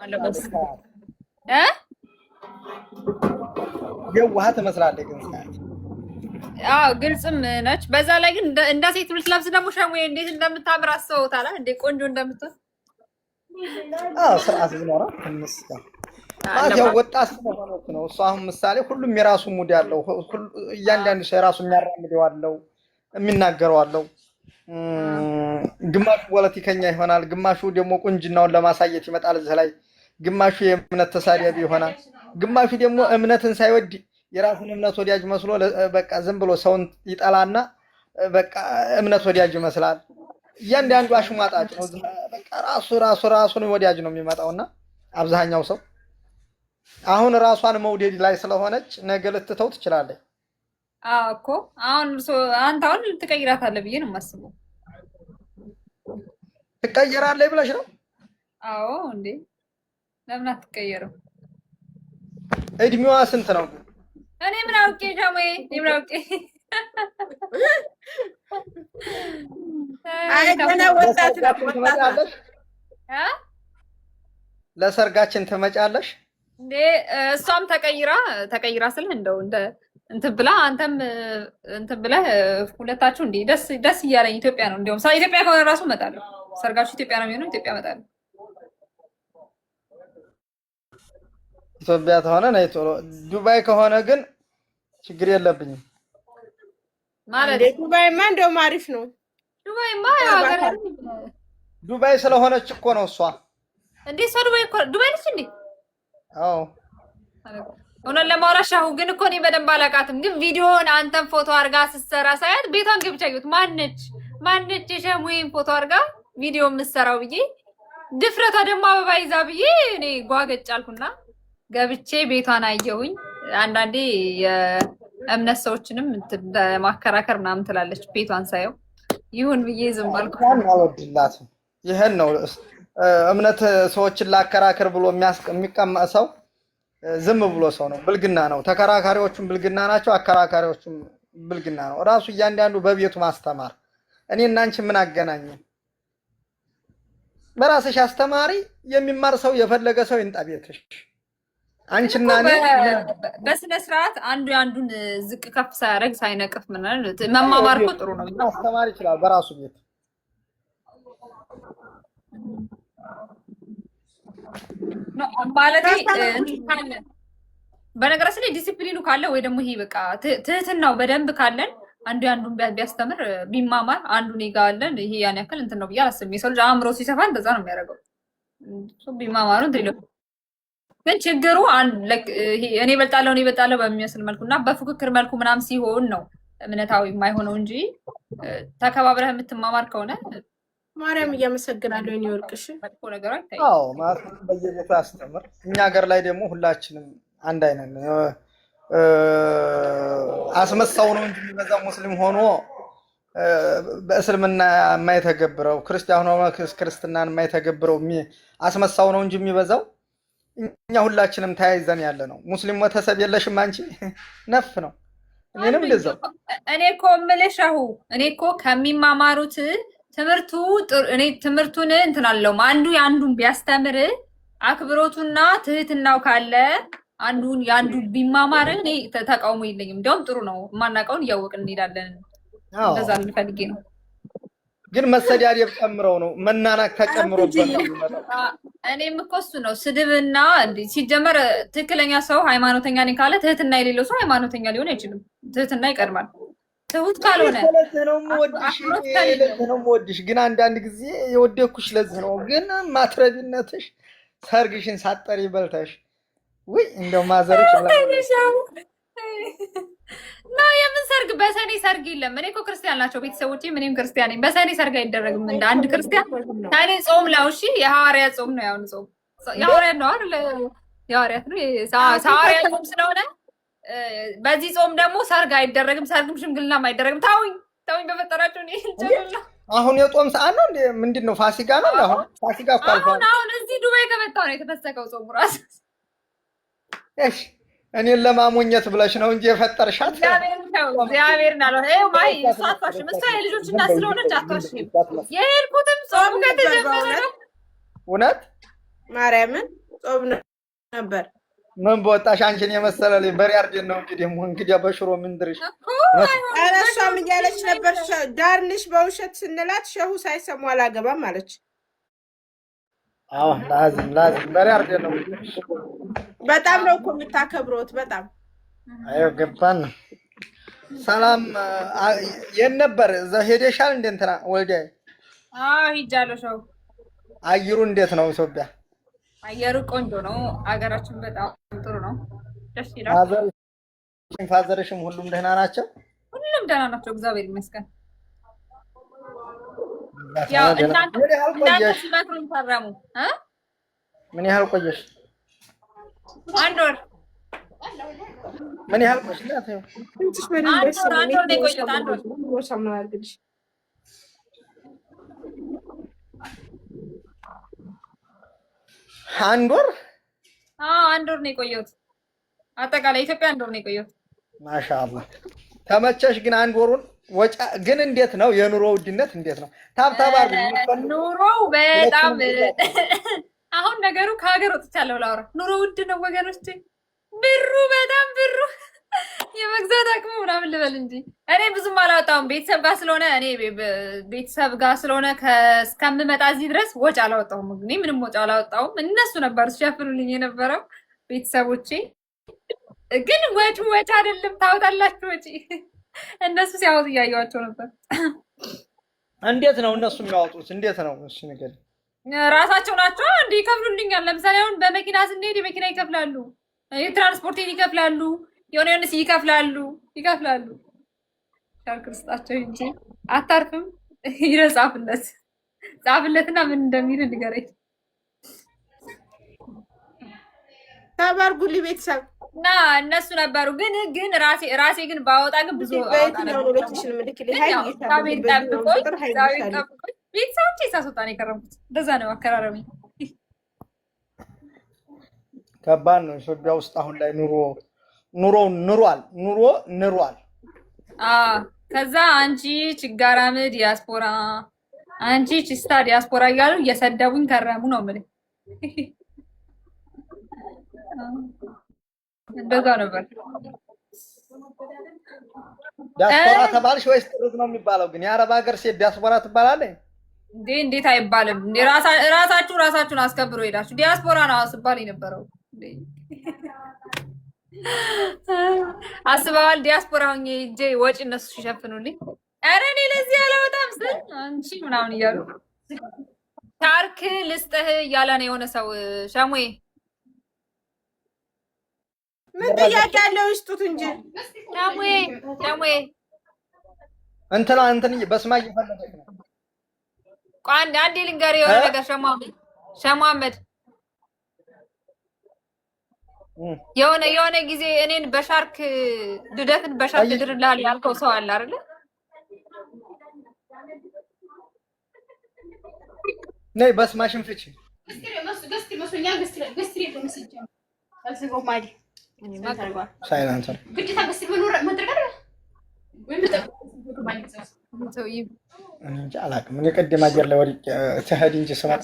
አለበት የዋህ ትመስላለች ግን ሰዓት ግልጽም ነች። በዛ ላይ ግን እንደ ሴት ልትለብስ ደግሞ ሸሙዬ እንዴት እንደምታምር አስበውታል እንዴ? ቆንጆ እንደምትሆን ስርዓት ቢኖራ ትንሽ ማለት ያው ወጣት ስለሆነች ነው። እሷ አሁን ምሳሌ ሁሉም የራሱ ሙድ ያለው እያንዳንዱ ሰው የራሱ የሚያራምደው አለው የሚናገረው አለው። ግማሹ ፖለቲከኛ ይሆናል፣ ግማሹ ደግሞ ቁንጅናውን ለማሳየት ይመጣል እዚህ ላይ፣ ግማሹ የእምነት ተሳዳቢ ይሆናል፣ ግማሹ ደግሞ እምነትን ሳይወድ የራሱን እምነት ወዳጅ መስሎ በቃ ዝም ብሎ ሰውን ይጠላና በቃ እምነት ወዳጅ ይመስላል። እያንዳንዱ አሽሟጣጭ ነው። በቃ ራሱን ወዳጅ ነው የሚመጣውና አብዛኛው ሰው አሁን ራሷን መውደድ ላይ ስለሆነች ነገ ልትተው ትችላለች። እኮ አሁን አንተ አሁን ትቀይራታለህ ብዬ ነው የማስበው። ትቀየራለች ብለሽ ነው? አዎ እንዴ ለምን አትቀየርም? እድሜዋ ስንት ነው? እኔ ምን አውቄ ጃሞዬ፣ እኔ ምን አውቄ። አይ ገና ወጣት ትመጣለሽ። ለሰርጋችን ትመጫለሽ እንዴ? እሷም ተቀይራ ስል እንደው እንደ እንትን ብላ አንተም እንትን ብለህ ሁለታችሁ እንዴ ደስ እያለኝ ኢትዮጵያ ነው። እንደውም ኢትዮጵያ ከሆነ ራሱ እመጣለሁ። ሰርጋችሁ ኢትዮጵያ ነው የሚሆነው፣ ኢትዮጵያ እመጣለሁ። ኢትዮጵያ ከሆነ ነይ ቶሎ። ዱባይ ከሆነ ግን ችግር የለብኝም ማለት ዱባይማ እንደውም አሪፍ ነው። ዱባይማ ያው ሀገር ዱባይ ስለሆነች እኮ ነው እሷ። እንዴ እሷ ዱባይ ነች እንዴ? አዎ እውነት ለማውራት ሻሁ ግን እኮ እኔ በደንብ አላውቃትም። ግን ቪዲዮውን አንተን ፎቶ አድርጋ ስትሰራ ሳያት ቤቷን ገብቻ አየሁት። ማነች የሸሙዬን ፎቶ አድርጋ ቪዲዮ የምትሰራው ብዬ ድፍረቷ ደግሞ አበባ ይዛ ብዬ እኔ ጓገጭ አልኩና ገብቼ ቤቷን አየሁኝ። አንዳንዴ የእምነት ሰዎችንም ማከራከር ምናምን ትላለች ቤቷን ሳየው። ይሁን ብዬ ዝም አልኩ። አልወድላትም። ይሄን ነው እምነት ሰዎችን ላከራከር ብሎ የሚቀመጥ ሰው ዝም ብሎ ሰው ነው። ብልግና ነው። ተከራካሪዎቹም ብልግና ናቸው፣ አከራካሪዎቹም ብልግና ነው። ራሱ እያንዳንዱ በቤቱ ማስተማር። እኔ እና አንቺ ምን አገናኘን? በራስሽ አስተማሪ። የሚማር ሰው የፈለገ ሰው ይንጣ ቤትሽ። አንቺና እኔ በስነ ስርዓት አንዱ አንዱን ዝቅ ከፍ ሳያደርግ ሳይነቅፍ መማማር እኮ ጥሩ ነው። ማስተማር ይችላል በራሱ ቤት። ማለት በነገራችን ላይ ዲሲፕሊኑ ካለ ወይ ደግሞ ይሄ በቃ ትህትናው በደንብ ካለን አንዱ አንዱን ቢያስተምር ቢማማር አንዱ እኔ ጋር አለን ይሄ ያን ያክል እንትን ነው ብዬ አላስብም። የሰው ልጅ አእምሮ ሲሰፋ እንደዛ ነው የሚያደርገው። ቢማማሩ እንትን ይለው። ግን ችግሩ እኔ እበልጣለሁ በሚመስል መልኩ እና በፉክክር መልኩ ምናምን ሲሆን ነው እምነታዊ የማይሆነው እንጂ ተከባብረህ የምትማማር ከሆነ ማርያም እያመሰግናለሁ። እኔ ወርቅሽ መጥፎ ነገር አይታይም። አዎ ማለት በየቤቱ ያስተምር። እኛ ሀገር ላይ ደግሞ ሁላችንም አንድ አይነት ነው። አስመሳው ነው እንጂ የሚበዛው ሙስሊም ሆኖ በእስልምና የማይተገብረው ክርስቲያን ሆኖ ክርስትናን የማይተገብረው አስመሳው ነው እንጂ የሚበዛው እኛ ሁላችንም ተያይዘን ያለ ነው። ሙስሊም መተሰብ የለሽም አንቺ ነፍ ነው። እኔንም እንደዛው። እኔ እኮ የምልሽ እኔ እኮ ከሚማማሩት ትምህርቱን እንትን አለው አንዱ የአንዱን ቢያስተምር አክብሮቱና ትህትናው ካለ የአንዱ ቢማማር እኔ ተቃውሞ የለኝም። እንዲያውም ጥሩ ነው። የማናውቀውን እያወቅን እንሄዳለን። እንደዛ ልፈልጌ ነው። ግን መሰዳደብ ጨምረው ነው መናናቅ ተጨምሮበት ነው። እኔም እኮ እሱ ነው ስድብና ሲጀመር ትክክለኛ ሰው ሃይማኖተኛ ነኝ ካለ ትህትና የሌለው ሰው ሃይማኖተኛ ሊሆን አይችልም። ትህትና ይቀድማል። ትሁት ካልሆነ ለዚህ ነው የምወድሽ። ግን አንዳንድ ጊዜ የወደኩሽ ለዚህ ነው። ግን ማትረቢነትሽ ሰርግሽን ሳጠሪ በልተሽ ወይ እንደው ማዘርሽ ነው የምን ሰርግ? በሰኔ ሰርግ የለም። እኔ እኮ ክርስቲያን ናቸው ቤተሰቦቼ፣ ምንም ክርስቲያን ነኝ። በሰኔ ሰርግ አይደረግም። እንደ አንድ ክርስቲያን ታኔ ጾም ነው። እሺ የሐዋርያት ጾም ነው። ያሁን ጾም የሐዋርያት ነው አይደል? የሐዋርያት ነው። ሐዋርያት ጾም ስለሆነ በዚህ ጾም ደግሞ ሰርግ አይደረግም። ሰርግም ሽምግልናም አይደረግም። ታውኝ በፈጠራችሁ ነው። አሁን የጾም ሰዓት ነው እንዴ? ምንድን ነው? ፋሲካ ነው። አሁን ፋሲካ እኮ አልፏል። አሁን እዚህ ዱባይ ከመጣሁ ነው የተፈሰከው ጾሙ ራሱ። እሺ እኔን ለማሞኘት ብለሽ ነው እንጂ የፈጠርሻት እግዚአብሔር ነው። ይሄው ማይ ሷፋሽ መስታየ ልጆች እና ስለሆነች አትዋሽም። የሄድኩትም ጾሙ ከተጀመረ ነው። እውነት ማርያምን ጾም ነበር። ምን በወጣሽ አንቺን የመሰለ ልጅ በሬ አርደን ነው እንግዲህ በሽሮ ምን ድርሽ ኧረ እሷም እያለች ነበር ዳርንሽ በውሸት ስንላት ሸሁ ሳይሰሙ አላገባም አለች። አዎ ላዝም በሬ አርደን ነው። በጣም ነው እኮ የምታከብሮት በጣም አዮ ገባን። ሰላም የት ነበር? እዛ ሄደሻል እንደ እንትና ወልዲያ? አዎ ሂጃለሁ። ሸው አየሩ እንዴት ነው ኢትዮጵያ? አየሩ ቆንጆ ነው። አገራችን በጣም ጥሩ ነው። ደስ ይላል። ፋዘርሽም ሁሉም ደህና ናቸው? ሁሉም ደህና ናቸው፣ እግዚአብሔር ይመስገን። ያው እናንተ ሲመክሩኝ ፈረሙ። ምን ያህል ቆየሽ? አንድ ወር። ምን ያህል ቆየሽ? አንድ ወር ነው የቆየሁት። አንድ ወር አንድ ወር? አዎ አንድ ወር ነው የቆየሁት። አጠቃላይ ኢትዮጵያ አንድ ወር ነው የቆየሁት። ማሻአላህ ተመቸሽ? ግን አንድ ወሩን ወጫ ግን እንዴት ነው የኑሮ ውድነት እንዴት ነው? ታብታባር ኑሮው በጣም አሁን ነገሩ ከሀገር ወጥቻለሁ ላውራ። ኑሮ ውድ ነው ወገኖች፣ ብሩ በጣም ብሩ የመግዛት አቅሙ ምናምን ልበል እንጂ እኔ ብዙም አላወጣሁም። ቤተሰብ ጋር ስለሆነ እኔ ቤተሰብ ጋር ስለሆነ እስከምመጣ እዚህ ድረስ ወጪ አላወጣሁም። እኔ ምንም ወጪ አላወጣሁም። እነሱ ነበሩ ሲሸፍኑልኝ የነበረው ቤተሰቦቼ። ግን ወጪ አይደለም ታወጣላችሁ ወጪ። እነሱ ሲያወጡ እያየኋቸው ነበር። እንዴት ነው እነሱ የሚያወጡት? እንዴት ነው እሺ ነገር ራሳቸው ናቸው እንዴ ይከፍሉልኛል። ለምሳሌ አሁን በመኪና ስንሄድ የመኪና ይከፍላሉ፣ የትራንስፖርቴን ይከፍላሉ፣ የሆነስ ይከፍላሉ። ሻርክርስጣቸው እንጂ አታርፍም። ጻፍለትና ምን እንደሚል ንገረኝ። ታባርጉልኝ ቤተሰብ እና እነሱ ነበሩ። ግን ራሴ ግን ባወጣ ግን ብዙ ቤተሰቦቼ ሳስወጣ ነው የከረምኩት። እንደዛ ነው አከራረሚ። ከባድ ነው ኢትዮጵያ ውስጥ አሁን ላይ ኑሯል። ከዛ አንቺ ችጋራም ዲያስፖራ፣ አንቺ ቺስታ ዲያስፖራ እያሉ እየሰደቡኝ ከረሙ ነው የምልህ። እንደዛ ነበር። ዲያስፖራ ተባልሽ ወይስ ጥሩት ነው የሚባለው? ግን የአረብ ሀገር ሴት ዲያስፖራ ትባላለች እንዴ? እንዴት አይባልም እንዴ? ራሳችሁን አስከብሮ ሄዳችሁ ዲያስፖራ ነው አስባል የነበረው። አስበዋል። ዲያስፖራ ሆኜ ሂጄ ወጪ እነሱ ሲሸፍኑልኝ፣ ኧረ እኔ ለዚህ አላወጣም ስል አንቺ ምናምን እያሉ ታርክ ልስጥህ እያለ ነው የሆነ ሰው። ሸሙዬ ምን ጥያቄ ያለው ይስጡት እንጂ ሸሙዬ እንትን በስማ እየፈለገች ነው። አንዴ ልንገርህ የሆነ ነገር ሸሙአመድ የሆነ ጊዜ እኔን በሻርክ ልደትን በሻርክ ድርላል ያልከው ሰው አለ አይደለ? ነይ በስማሽን ፍቺ አላውቅም። እኔ ቅድም አየር ላይ ወዲህ ትሄድ እንጂ ስመጣ